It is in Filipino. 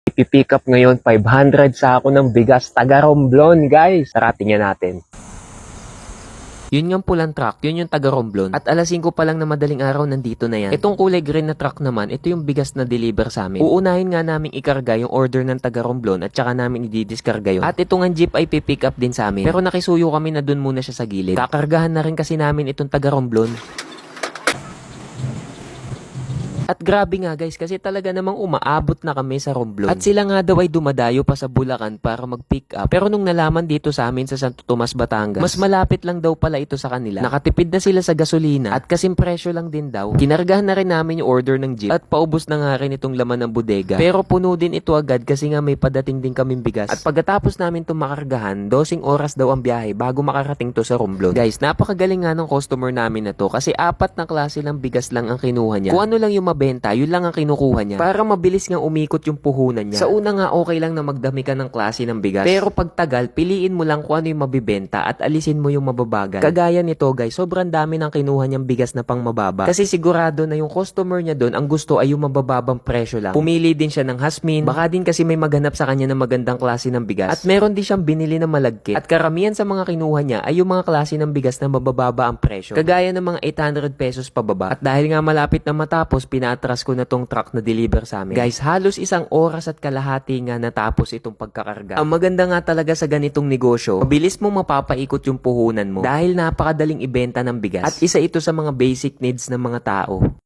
Ipipick up ngayon 500 sako ng bigas taga Romblon, guys. Tara, tingnan natin. Yun yung pulang truck, yun yung taga Romblon. At alas 5 pa lang na madaling araw nandito na yan. Itong kulay green na truck naman, ito yung bigas na deliver sa amin. Uunahin nga namin ikarga yung order ng taga Romblon at saka namin i-discarga yun. At itong ang jeep ay pipick up din sa amin. Pero nakisuyo kami na dun muna siya sa gilid. Kakargahan na rin kasi namin itong taga Romblon. At grabe nga guys, kasi talaga namang umaabot na kami sa Romblon. At sila nga daw ay dumadayo pa sa Bulacan para mag-pick up. Pero nung nalaman dito sa amin sa Santo Tomas, Batangas, mas malapit lang daw pala ito sa kanila. Nakatipid na sila sa gasolina at kasing presyo lang din daw. Kinargahan na rin namin yung order ng jeep at paubos na nga rin itong laman ng bodega. Pero puno din ito agad kasi nga may padating din kaming bigas. At pagkatapos namin itong makargahan, 12 oras daw ang biyahe bago makarating to sa Romblon. Guys, napakagaling nga ng customer namin na to kasi 4 na klase ng bigas lang ang kinuha niya. Kung ano lang yung mabenta, yun lang ang kinukuha niya. Para mabilis nga umikot yung puhunan niya. Sa una nga okay lang na magdami ka ng klase ng bigas. Pero pag tagal, piliin mo lang kung ano yung mabibenta at alisin mo yung mababagal. Kagaya nito guys, sobrang dami ng kinuha niyang bigas na pang mababa. Kasi sigurado na yung customer niya doon, ang gusto ay yung mabababang presyo lang. Pumili din siya ng Hasmin. Baka din kasi may maghanap sa kanya ng magandang klase ng bigas. At meron din siyang binili na malagkit. At karamihan sa mga kinuha niya ay yung mga klase ng bigas na mabababa ang presyo. Kagaya ng mga 800 pesos pababa. At dahil nga malapit na matapos, pinaatras ko na tong truck na deliver sa amin. Guys, halos 1 oras at kalahati nga natapos itong pagkakarga. Ang maganda nga talaga sa ganitong negosyo, mabilis mo mapapaikot yung puhunan mo dahil napakadaling ibenta ng bigas. At isa ito sa mga basic needs ng mga tao.